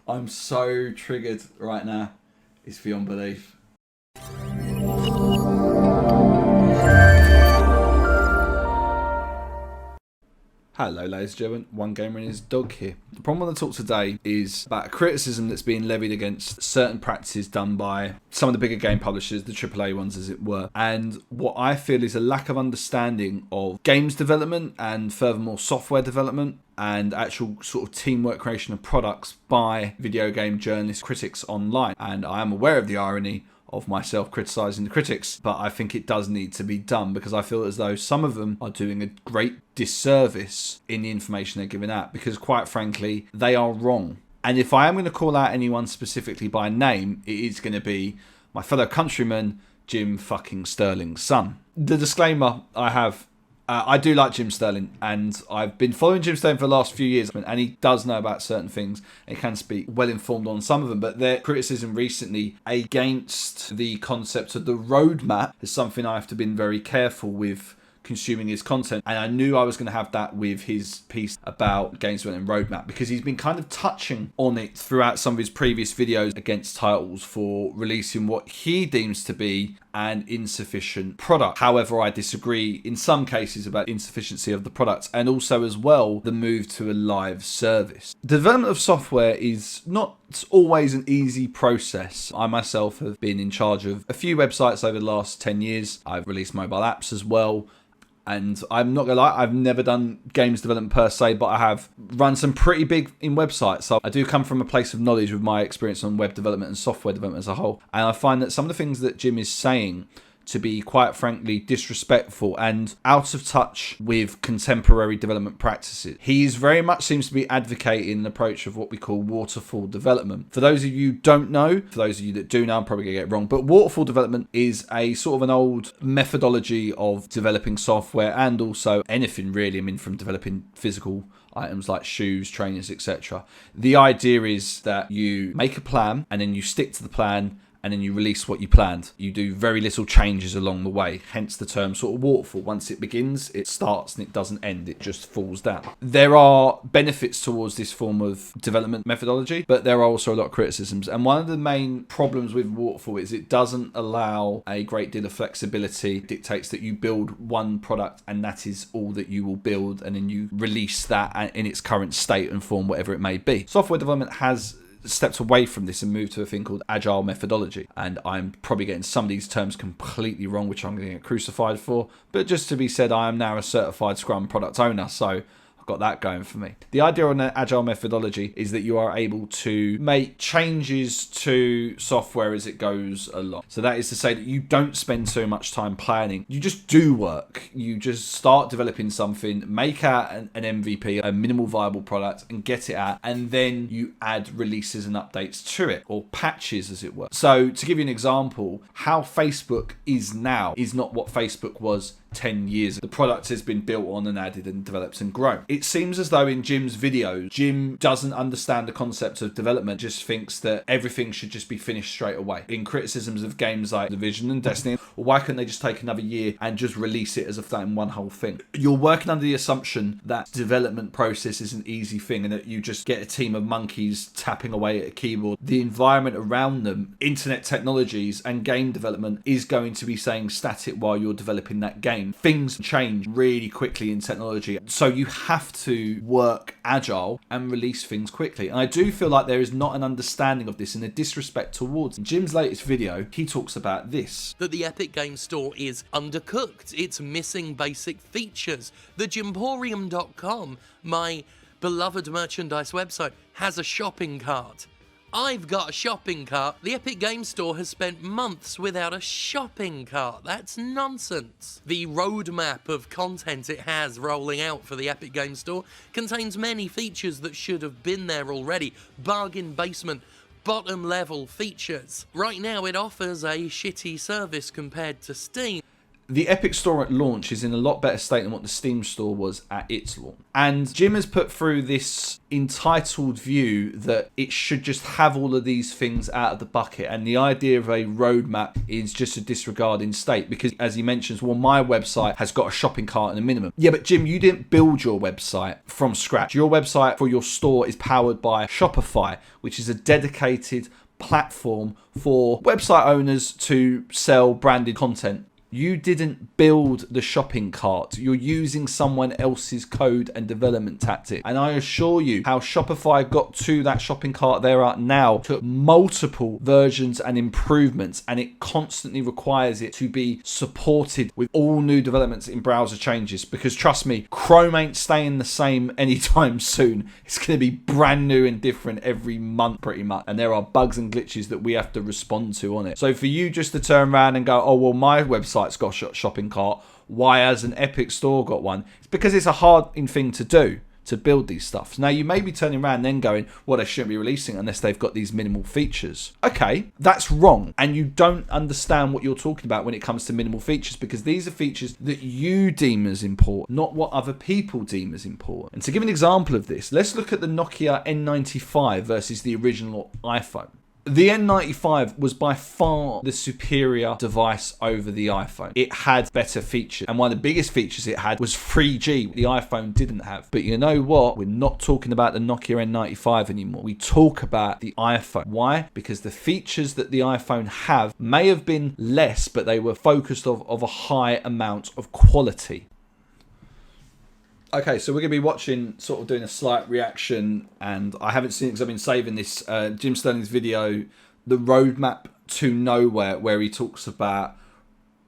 I'm so triggered right now. It's beyond belief. Hello ladies and gentlemen, One Gamer and his dog here. The problem I want to talk today is about a criticism that's being levied against certain practices done by some of the bigger game publishers, the AAA ones as it were, and what I feel is a lack of understanding of games development and furthermore software development and actual sort of teamwork creation of products by video game journalists, critics online. And I am aware of the irony of myself criticising the critics, but I think it does need to be done because I feel as though some of them are doing a great disservice in the information they're giving out because quite frankly, they are wrong. And if I am going to call out anyone specifically by name, it is going to be my fellow countryman, Jim fucking Sterling's son. The disclaimer I have, I do like Jim Sterling, and I've been following Jim Sterling for the last few years, and he does know about certain things and can speak well informed on some of them, but their criticism recently against the concept of the roadmap is something I have to be very careful with consuming his content, and I knew I was going to have that with his piece about games development roadmap because he's been kind of touching on it throughout some of his previous videos against titles for releasing what he deems to be an insufficient product. However, I disagree in some cases about insufficiency of the product and also as well the move to a live service. The development of software is not always an easy process. I myself have been in charge of a few websites over the last 10 years. I've released mobile apps as well. And I'm not going to lie, I've never done games development per se, but I have run some pretty big in websites. So I do come from a place of knowledge with my experience on web development and software development as a whole. And I find that some of the things that Jim is saying to be quite frankly disrespectful and out of touch with contemporary development practices. He is very much seems to be advocating an approach of what we call waterfall development. For those of you who don't know, for those of you that do know, I'm probably going to get it wrong, but waterfall development is a sort of an old methodology of developing software and also anything really, I mean from developing physical items like shoes, trainers, etc. The idea is that you make a plan and then you stick to the plan and then you release what you planned. You do very little changes along the way, hence the term sort of waterfall. Once it begins, it starts and it doesn't end, it just falls down. There are benefits towards this form of development methodology, but there are also a lot of criticisms. And one of the main problems with waterfall is it doesn't allow a great deal of flexibility. It dictates that you build one product and that is all that you will build, and then you release that in its current state and form, whatever it may be. Software development has stepped away from this and moved to a thing called Agile methodology. And I'm probably getting some of these terms completely wrong, which I'm going to get crucified for. But just to be said, I am now a certified Scrum product owner, so I've got that going for me. The idea on the Agile methodology is that you are able to make changes to software as it goes along. So that is to say that you don't spend so much time planning. You just do work. You just start developing something, make out an MVP, a minimal viable product, and get it out. And then you add releases and updates to it, or patches as it were. So to give you an example, how Facebook is now is not what Facebook was 10 years. The product has been built on and added and developed and grown. It seems as though in Jim's videos, Jim doesn't understand the concept of development, just thinks that everything should just be finished straight away. In criticisms of games like Division and Destiny, well, why couldn't they just take another year and just release it as if that in one whole thing? You're working under the assumption that development process is an easy thing and that you just get a team of monkeys tapping away at a keyboard. The environment around them, internet technologies and game development is going to be staying static while you're developing that game. Things change really quickly in technology, so you have to work agile and release things quickly. And I do feel like there is not an understanding of this and a disrespect towards Jim's latest video. He talks about this, that the Epic Games Store is undercooked, it's missing basic features. The Jimporium.com, my beloved merchandise website, has a shopping cart. I've got a shopping cart. The Epic Games Store has spent months without a shopping cart. That's nonsense. The roadmap of content it has rolling out for the Epic Games Store contains many features that should have been there already. Bargain basement, bottom level features. Right now it offers a shitty service compared to Steam. the Epic Store at launch is in a lot better state than what the Steam Store was at its launch. And Jim has put through this entitled view that it should just have all of these things out of the bucket, and the idea of a roadmap is just a disregarding state, because as he mentions, well, my website has got a shopping cart and a minimum. Yeah, but Jim, you didn't build your website from scratch. Your website for your store is powered by Shopify, which is a dedicated platform for website owners to sell branded content. You didn't build the shopping cart. You're using someone else's code and development tactic. And I assure you, how Shopify got to that shopping cart they're at now took multiple versions and improvements, and it constantly requires it to be supported with all new developments in browser changes. Because trust me, Chrome ain't staying the same anytime soon. It's going to be brand new and different every month pretty much. And there are bugs and glitches that we have to respond to on it. So for you just to turn around and go, oh, well, my website's got a shopping cart, why has an Epic Store got one? It's because it's a hard thing to do, to build these stuff. Now you may be turning around then going, well, they shouldn't be releasing unless they've got these minimal features. Okay, that's wrong, and you don't understand what you're talking about when it comes to minimal features, because these are features that you deem as important, not what other people deem as important. And to give an example of this, let's look at the Nokia N95 versus the original iPhone. The N95 was by far the superior device over the iPhone. It had better features, and one of the biggest features it had was 3G, the iPhone didn't have. But you know what? We're not talking about the Nokia N95 anymore. We talk about the iPhone. Why? Because the features that the iPhone have may have been less, but they were focused of a high amount of quality. Okay, so we're going to be watching, sort of doing a slight reaction, and I haven't seen it because I've been saving this, Jim Sterling's video, The Roadmap to Nowhere, where he talks about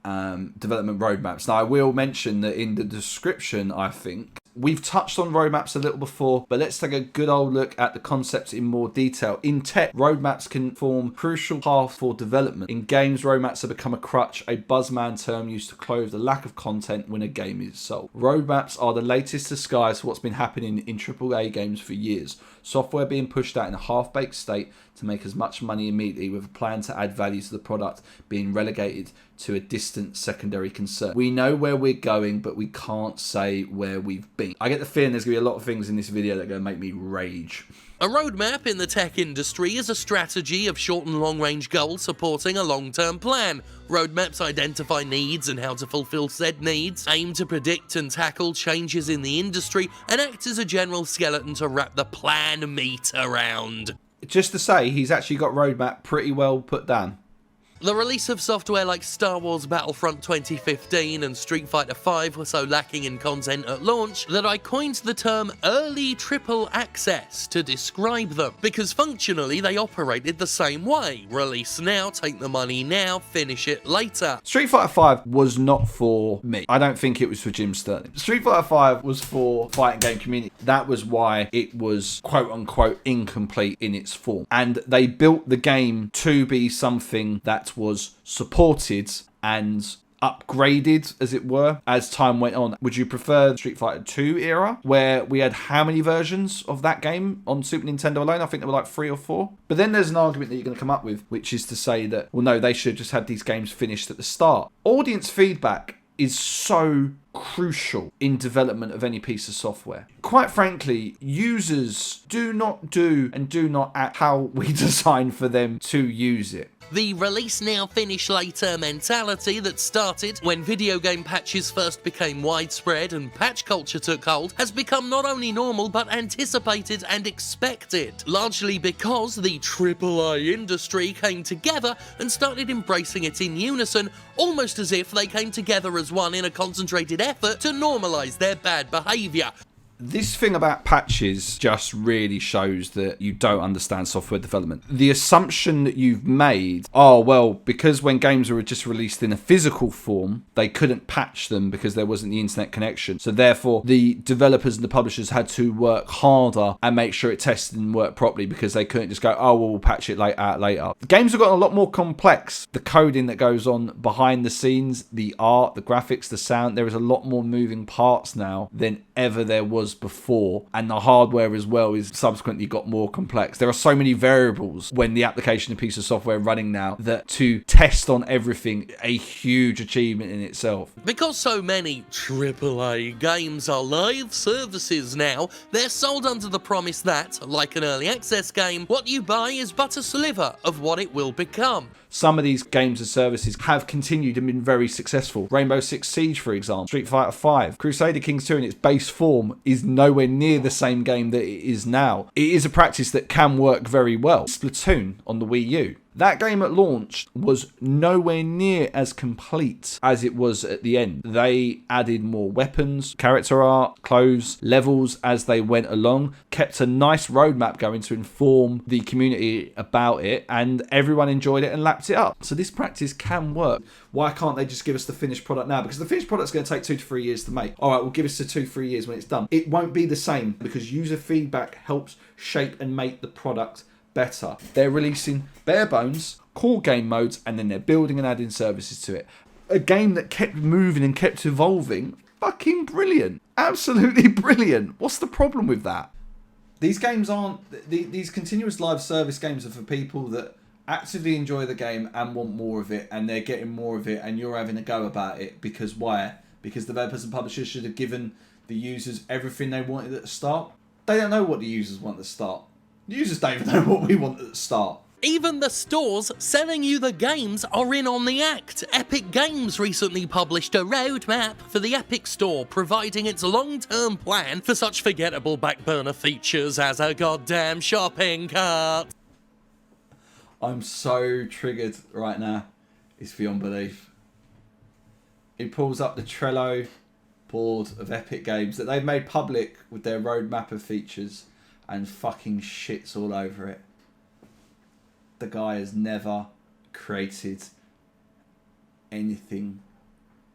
development roadmaps. Now, I will mention that in the description, I think, we've touched on roadmaps a little before, but let's take a good old look at the concepts in more detail. In tech, roadmaps can form crucial path for development. In games, roadmaps have become a crutch, a buzzman term used to clothe the lack of content when a game is sold. Roadmaps are the latest disguise for what's been happening in AAA games for years. Software being pushed out in a half-baked state to make as much money immediately, with a plan to add value to the product being relegated to a distant secondary concern. We know where we're going, but we can't say where we've been. I get the feeling there's going to be a lot of things in this video that are going to make me rage. A roadmap in the tech industry is a strategy of short and long-range goals supporting a long-term plan. Roadmaps identify needs and how to fulfill said needs, aim to predict and tackle changes in the industry, and act as a general skeleton to wrap the plan meat around. Just to say, he's actually got roadmap pretty well put down. The release of software like Star Wars Battlefront 2015 and Street Fighter V were so lacking in content at launch that I coined the term early triple access to describe them, because functionally they operated the same way. Release now, take the money now, finish it later. Street Fighter V was not for me. I don't think it was for Jim Sterling. Street Fighter V was for fighting game community. That was why it was quote unquote incomplete in its form. And they built the game to be something that was supported and upgraded, as it were, as time went on. Would you prefer the Street Fighter 2 era, where we had how many versions of that game on Super Nintendo alone? I think there were like 3 or 4. But then there's an argument that you're going to come up with, which is to say that, well, no, they should have just had these games finished at the start. Audience feedback is so crucial in development of any piece of software. Quite frankly, users do not do and do not act how we design for them to use it. The release now, finish later mentality that started when video game patches first became widespread and patch culture took hold has become not only normal but anticipated and expected, largely because the AAA industry came together and started embracing it in unison, almost as if they came together as one in a concentrated effort to normalise their bad behaviour. This thing about patches just really shows that you don't understand software development. The assumption that you've made, oh, well, because when games were just released in a physical form, they couldn't patch them because there wasn't the internet connection. So therefore, the developers and the publishers had to work harder and make sure it tested and worked properly, because they couldn't just go, oh, well, we'll patch it later. Games have gotten a lot more complex. The coding that goes on behind the scenes, the art, the graphics, the sound, there is a lot more moving parts now than ever there was was before, and the hardware as well is subsequently got more complex. There are so many variables when the application, a piece of software running now, that to test on everything, a huge achievement in itself. Because so many AAA games are live services now, they're sold under the promise that, like an early access game, what you buy is but a sliver of what it will become. Some of these games and services have continued and been very successful. Rainbow Six Siege, for example, Street Fighter V, Crusader Kings 2 in its base form is nowhere near the same game that it is now. It is a practice that can work very well. Splatoon on the Wii U. That game at launch was nowhere near as complete as it was at the end. They added more weapons, character art, clothes, levels as they went along, kept a nice roadmap going to inform the community about it, and everyone enjoyed it and lapped it up. So this practice can work. Why can't they just give us the finished product now? Because the finished product's going to take 2 to 3 years to make. All right, well, give us the 2-3 years when it's done. It won't be the same because user feedback helps shape and make the product better. They're releasing bare bones, core game modes, and then they're building and adding services to it. A game that kept moving and kept evolving. Fucking brilliant. Absolutely brilliant. What's the problem with that? These games aren't... These continuous live service games are for people that actively enjoy the game and want more of it, and they're getting more of it, and you're having a go about it. Because why? Because developers and publishers should have given the users everything they wanted at the start. They don't know what the users want at the start. The users don't even know what we want at the start. Even the stores selling you the games are in on the act. Epic Games recently published a roadmap for the Epic Store, providing its long-term plan for such forgettable backburner features as a goddamn shopping cart. I'm so triggered right now. It's beyond belief. It pulls up the Trello board of Epic Games that they've made public with their roadmap of features, and fucking shits all over it. The guy has never created anything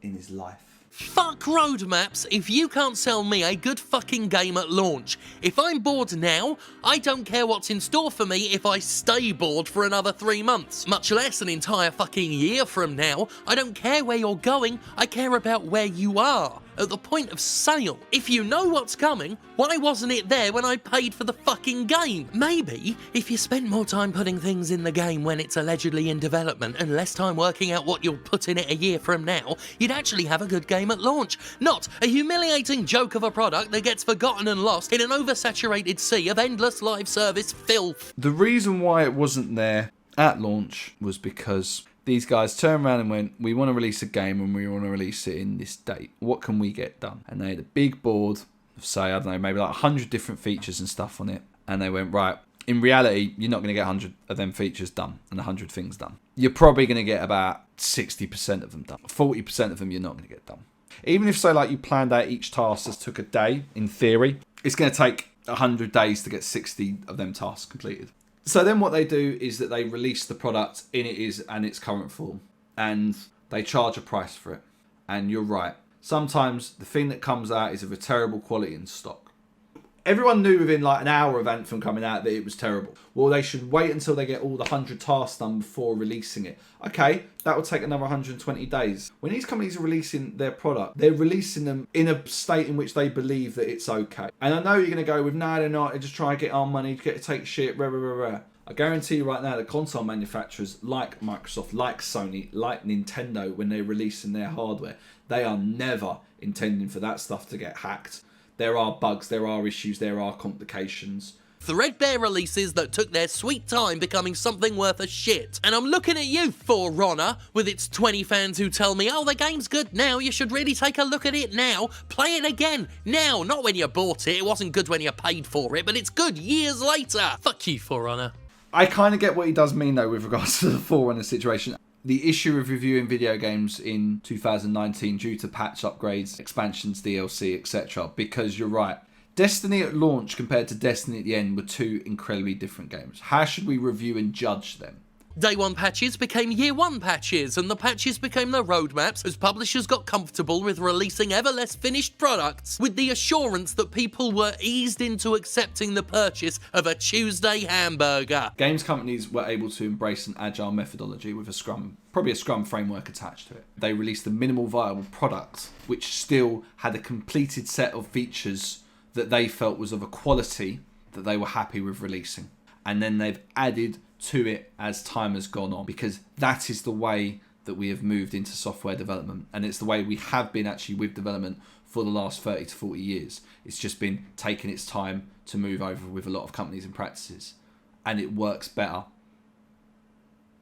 in his life. Fuck roadmaps if you can't sell me a good fucking game at launch. If I'm bored now, I don't care what's in store for me if I stay bored for another 3 months. Much less an entire fucking year from now. I don't care where you're going, I care about where you are. At the point of sale. If you know what's coming, why wasn't it there when I paid for the fucking game? Maybe, if you spent more time putting things in the game when it's allegedly in development and less time working out what you'll put in it a year from now, you'd actually have a good game at launch. Not a humiliating joke of a product that gets forgotten and lost in an oversaturated sea of endless live service filth. The reason why it wasn't there at launch was because these guys turned around and went, we want to release a game and we want to release it in this date. What can we get done? And they had a big board of, say, I don't know, maybe like 100 different features and stuff on it. And they went, right, in reality, you're not going to get 100 of them features done and 100 things done. You're probably going to get about 60% of them done. 40% of them you're not going to get done. Even if, say, like you planned out each task that took a day, in theory, it's going to take 100 days to get 60 of them tasks completed. So then what they do is that they release the product in its current form, and they charge a price for it. And you're right. Sometimes the thing that comes out is of a terrible quality in stock. Everyone knew within like an hour of Anthem coming out that it was terrible. Well, they should wait until they get all the 100 tasks done before releasing it. Okay, that would take another 120 days. When these companies are releasing their product, they're releasing them in a state in which they believe that it's okay. And I know you're going to go with, no, they're not. They're just trying to get our money, to take shit, rah, rah, rah, rah. I guarantee you right now that console manufacturers like Microsoft, like Sony, like Nintendo, when they're releasing their hardware, they are never intending for that stuff to get hacked. There are bugs, there are issues, there are complications. Threadbare releases that took their sweet time becoming something worth a shit. And I'm looking at you, For Honor, with its 20 fans who tell me, oh, the game's good now, you should really take a look at it now. Play it again, now, not when you bought it. It wasn't good when you paid for it, but it's good years later. Fuck you, For Honor. I kind of get what he does mean, though, with regards to the For Honor situation. The issue of reviewing video games in 2019 due to patch upgrades, expansions, DLC, etc. Because you're right. Destiny at launch compared to Destiny at the end were two incredibly different games. How should we review and judge them? Day 1 patches became Year 1 patches, and the patches became the roadmaps as publishers got comfortable with releasing ever less finished products with the assurance that people were eased into accepting the purchase of a Tuesday hamburger. Games companies were able to embrace an agile methodology with probably a Scrum framework attached to it. They released a minimal viable product which still had a completed set of features that they felt was of a quality that they were happy with releasing. And then they've added to it as time has gone on, because that is the way that we have moved into software development. And it's the way we have been actually with development for the last 30 to 40 years. It's just been taking its time to move over with a lot of companies and practices. And it works better.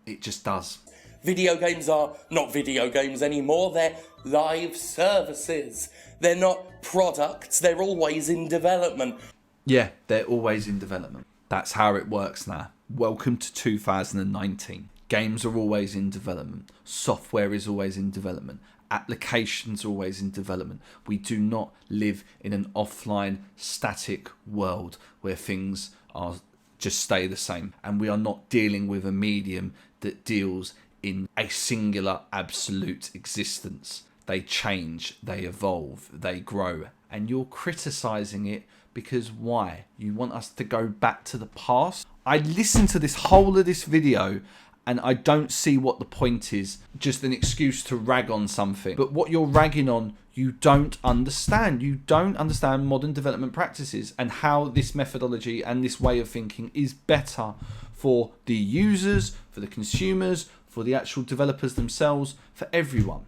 It just does. Video games are not video games anymore. They're live services. They're not products. They're always in development. Yeah, they're always in development. That's how it works now. Welcome to 2019. Games are always in development. Software is always in development. Applications are always in development. We do not live in an offline, static world where things are just stay the same. And we are not dealing with a medium that deals in a singular, absolute existence. They change, they evolve, they grow. And you're criticising it because why? You want us to go back to the past? I listened to this whole of this video and I don't see what the point is. Just an excuse to rag on something. But what you're ragging on, you don't understand. You don't understand modern development practices and how this methodology and this way of thinking is better for the users, for the consumers, for the actual developers themselves, for everyone.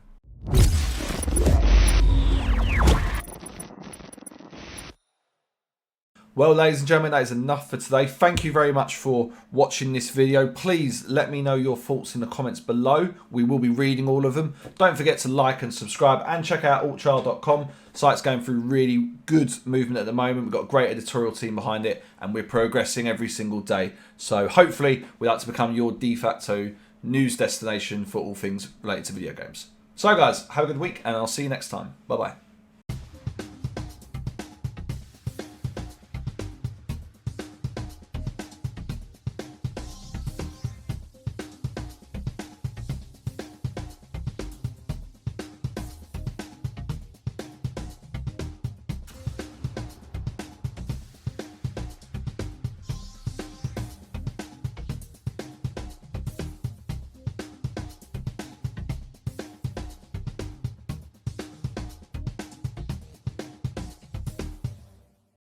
Well, ladies and gentlemen, that is enough for today. Thank you very much for watching this video. Please let me know your thoughts in the comments below. We will be reading all of them. Don't forget to like and subscribe and check out AltChar.com. Site's going through really good movement at the moment. We've got a great editorial team behind it and we're progressing every single day. So hopefully we'd like to become your de facto news destination for all things related to video games. So guys, have a good week and I'll see you next time. Bye-bye.